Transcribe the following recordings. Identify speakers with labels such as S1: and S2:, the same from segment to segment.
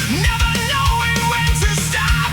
S1: Never knowing when to stop.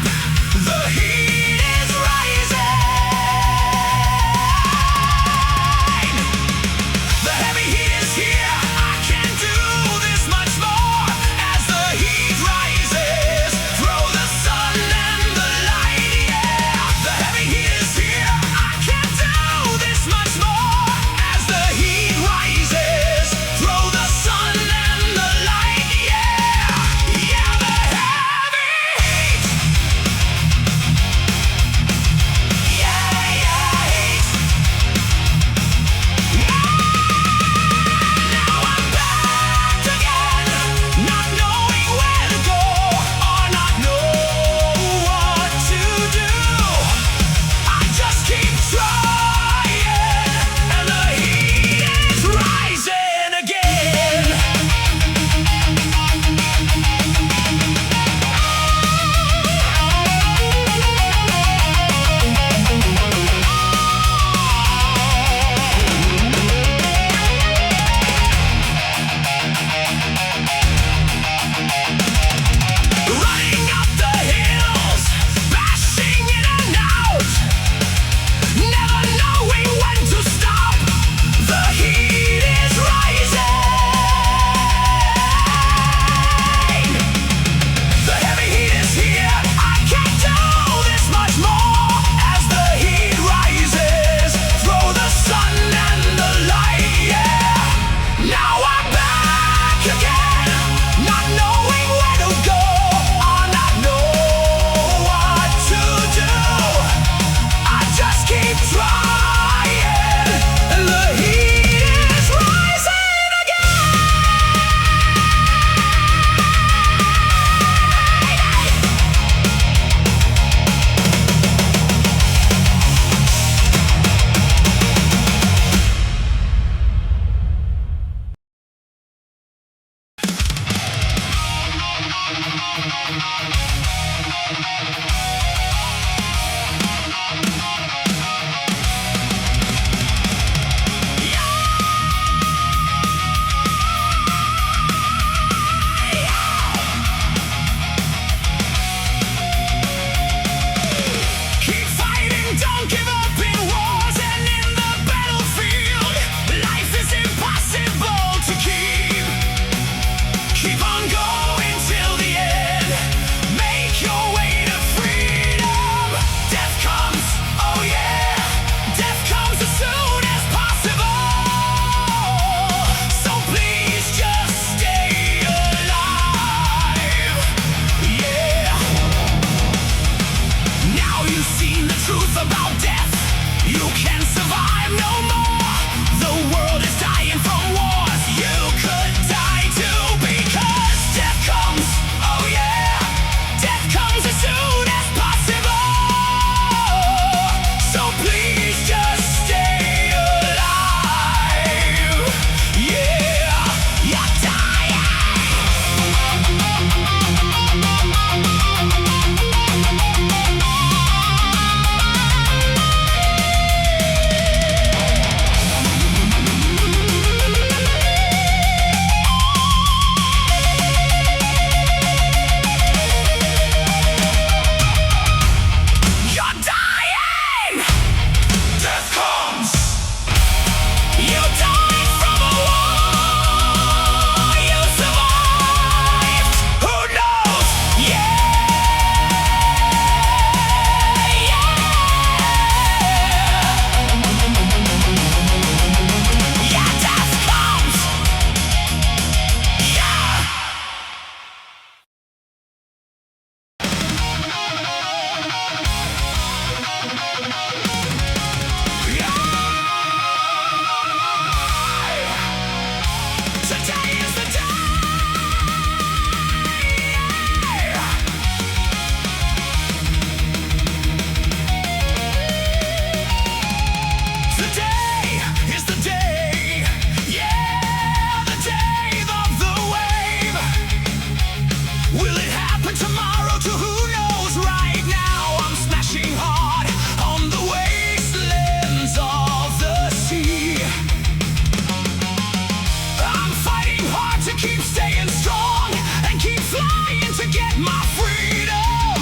S1: keep staying strong and keep flying to get my freedom.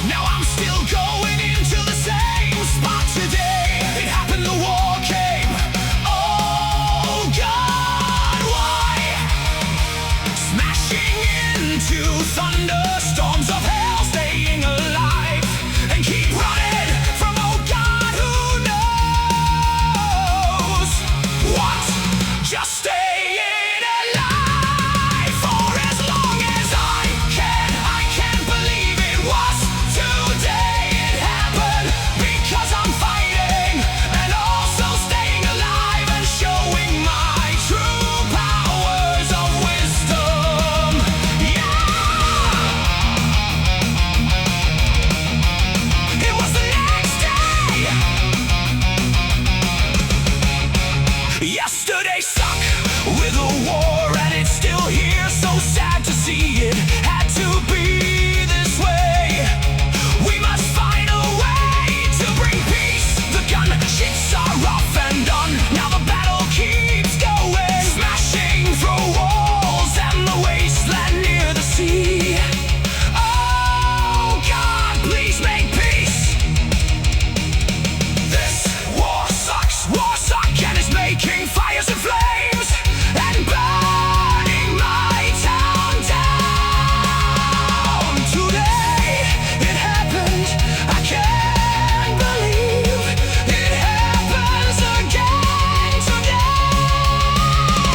S1: Now I'm still going into the same spot today. It happened, the war came. Oh God, why? Smashing into thunderstorms of hell, staying alive and keep running from, oh God, who knows what? Just staying alive for as long as I can. I can't believe it was today. It happened because I'm fighting and also staying alive and showing my true powers of wisdom. Yeah! It was the next day. Yesterday suck with a war and it's still here. So sad to see it had to be this way. We must find a way to bring peace. The gunships are off and done. Now the battle keeps going, smashing through walls and the wasteland near the sea. Oh God, please make peace. This war sucks, and it's making fires and flames and burning my town down. Today it happened, I can't believe it happens again today.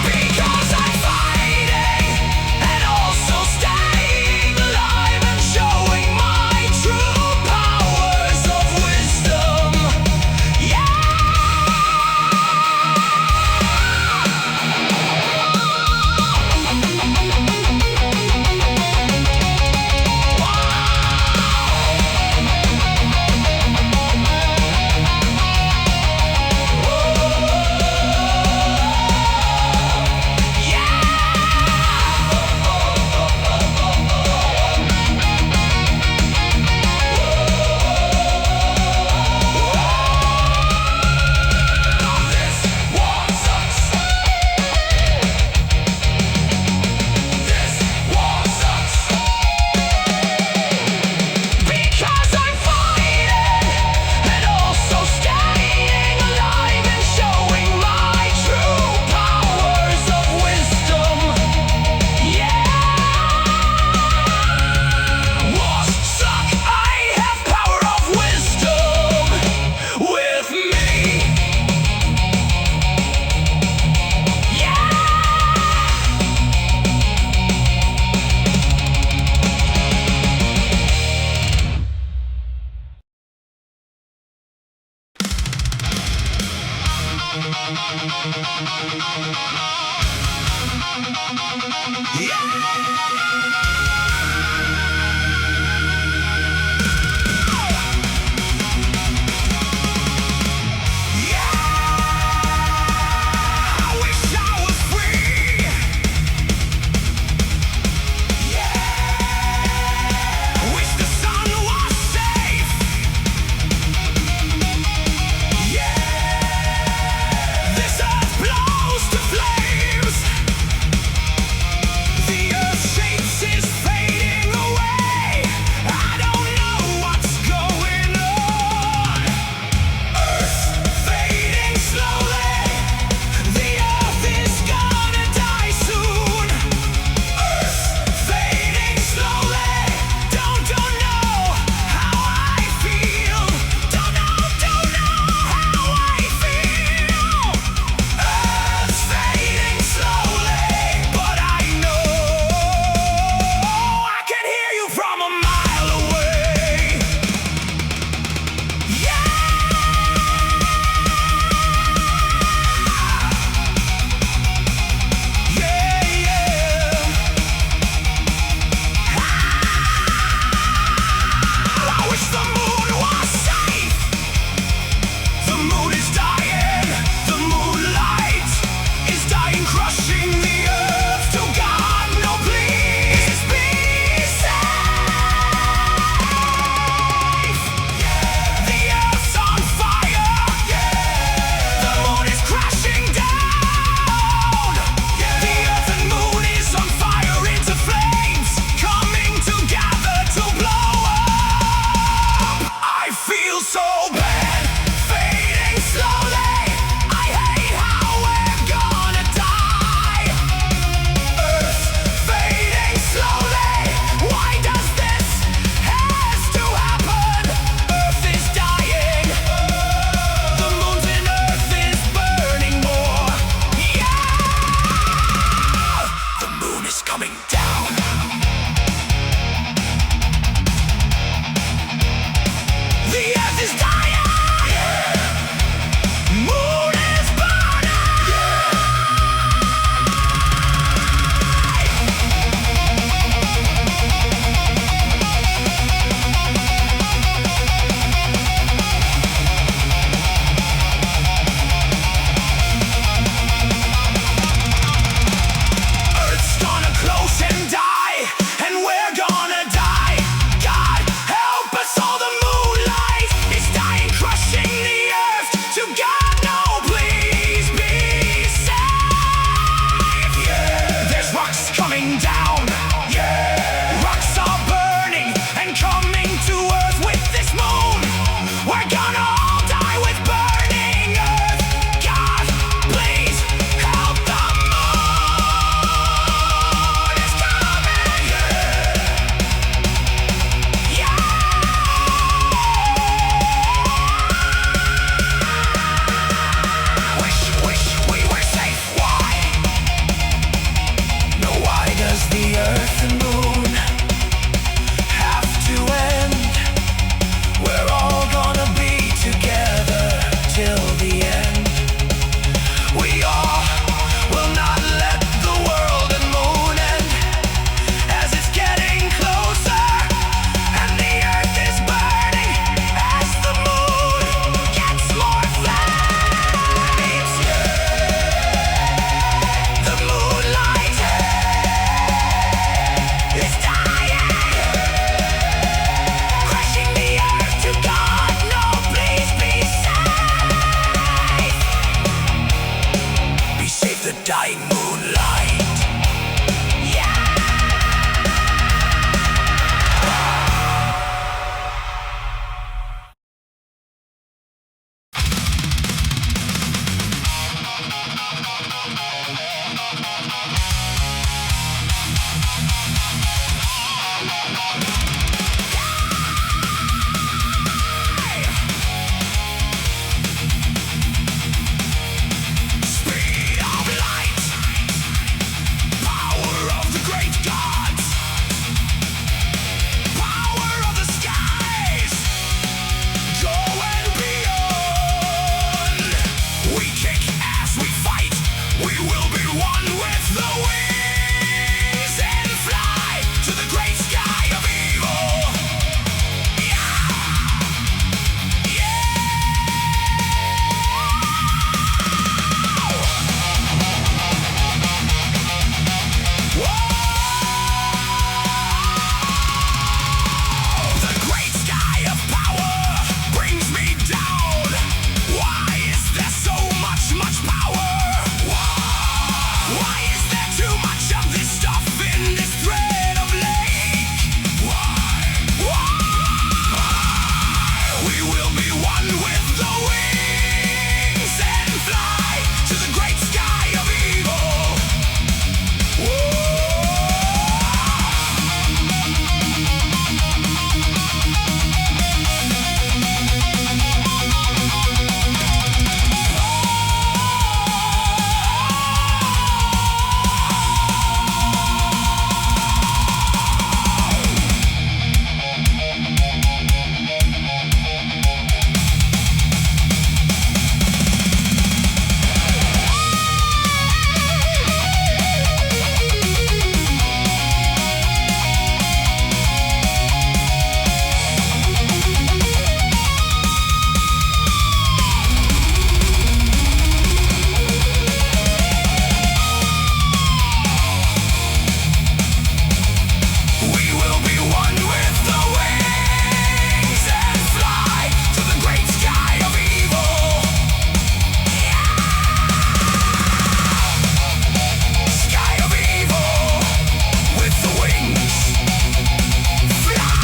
S1: Because I'm fighting and also staying alive and showing my true powers of wisdom. Yeah! Because I'm fighting and also staying alive and showing my true powers of wisdom. Yeah! Wars suck, I have power of wisdom with me. Yeah! I wish I was free. I wish the sun was safe. This earth blows to flames. The earth shapes is fading away. dying moonlight. Speed of light, power of the great gods, power of the skies, go and beyond. We kick ass, we fight, we will be one with the wings and fly to the great sky of evil. The great sky of power brings me down. Why is there so much power? Why is there too much of this stuff in this thread of lake? Why? We will be one with the wings and fly to the great sky of evil. We will be one with the wings and fly to the great sky of evil. Sky of evil with the wings. Fly.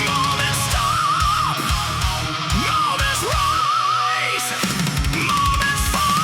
S1: Moments stop, moments rise, moments fall.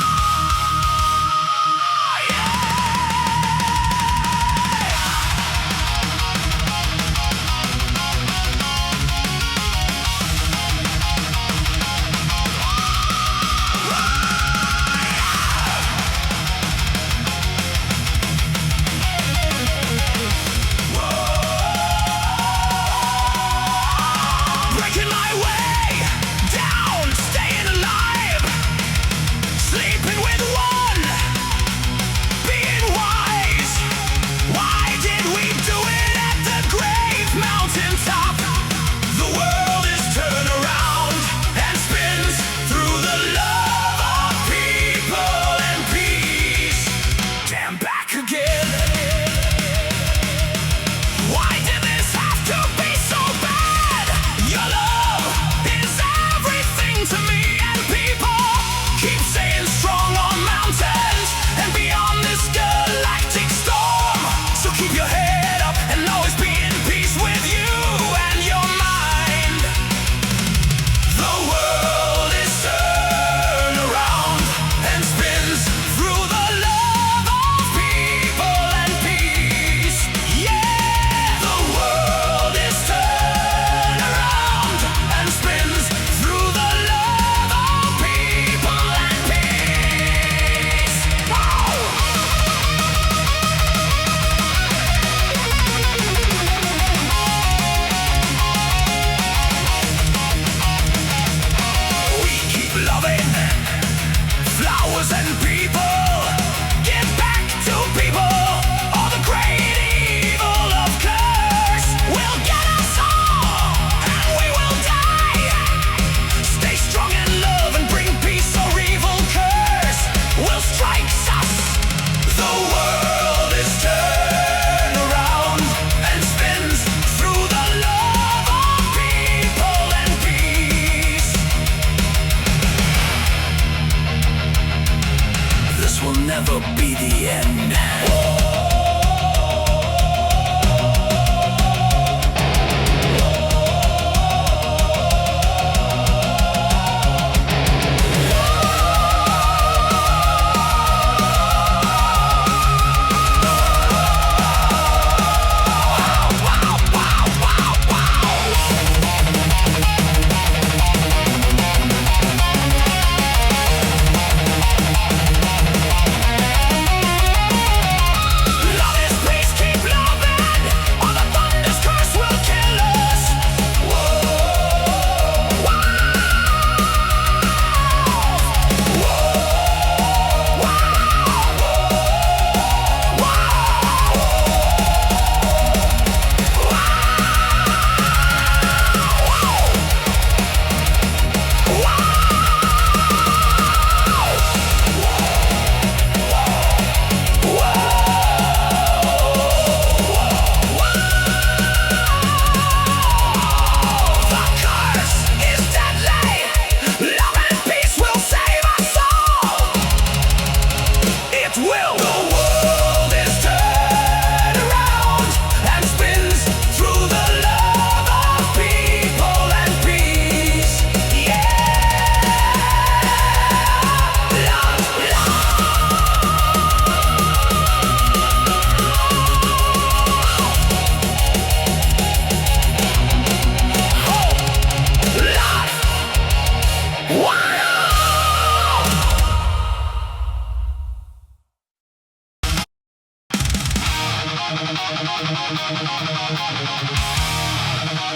S1: Breaking my way down, staying alive, sleeping with one, being wise. Why did we do it at the grave mountaintop? The world is turned around and spins through the love of people and peace. Damn, back again. Why did this have to be so bad? Your love is everything to me, and people keep saying strong on mountains and beyond this galactic storm. So keep your head up and always be in peace with you and your mind.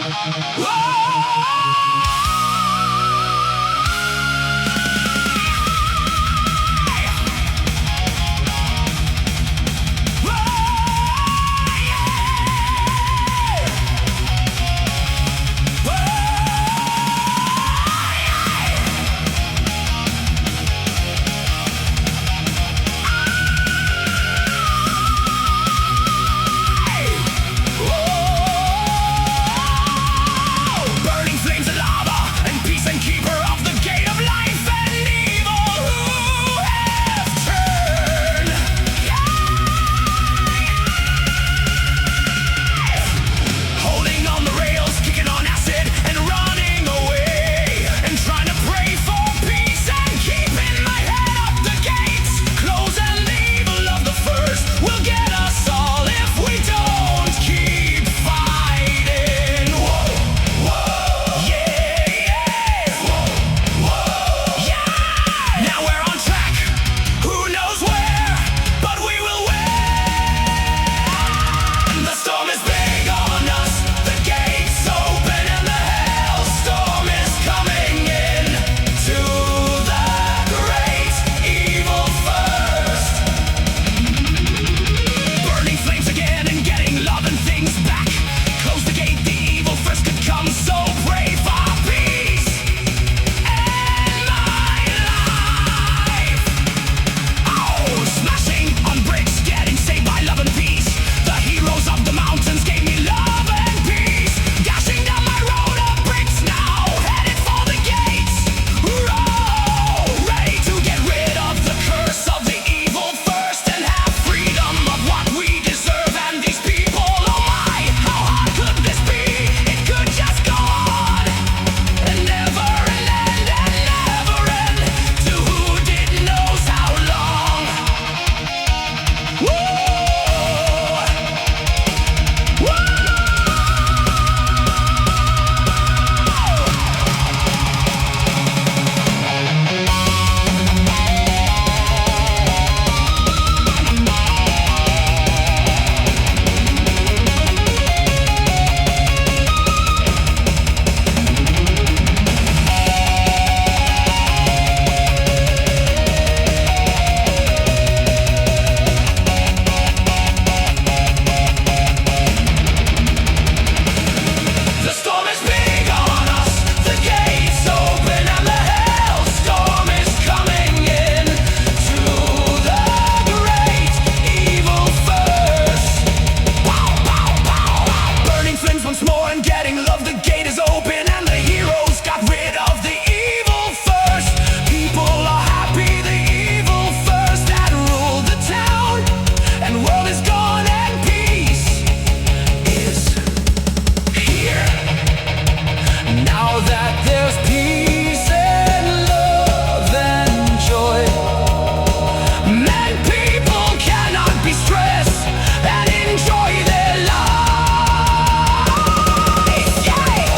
S1: Burning flames of lava and peace and keeper of the gate of life and evil who have turned. Holding on the rails, kicking on acid and running away, and trying to pray for peace and keeping my head up the gates. Close and evil of the first will get us all if we don't keep fighting. Whoa, whoa, yeah, yeah. Whoa, whoa, yeah. Now we're on track. Who knows where? But we will win. The storm is big on us. The gates open and the hailstorm is coming in. To the great evil first. Burning flames again and getting love and things back. Close the gate, the evil first could come. So pray for peace and my life. Oh, smashing on bricks, getting saved by love and peace. The heroes of the mountains gave me love and peace. Dashing down my road of bricks now, headed for the gates. Row, ready to get rid of the curse of the evil first and have freedom of what we deserve. And these people, oh my, how hard could this be? It could just go on and never end and never end. To who didn't knows how long. Woo! The storm is big on us. The gates open and the hailstorm is coming in. To the great evil first. Pow, pow, pow. Burning flames once more and getting love. The gate is open and the heroes got rid of the evil first. People are happy. The evil first that ruled the town, and world is gone and peace is here. Now that there's peace and love and joy, men, people cannot be stressed and enjoy their life. Yeah.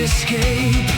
S1: escape.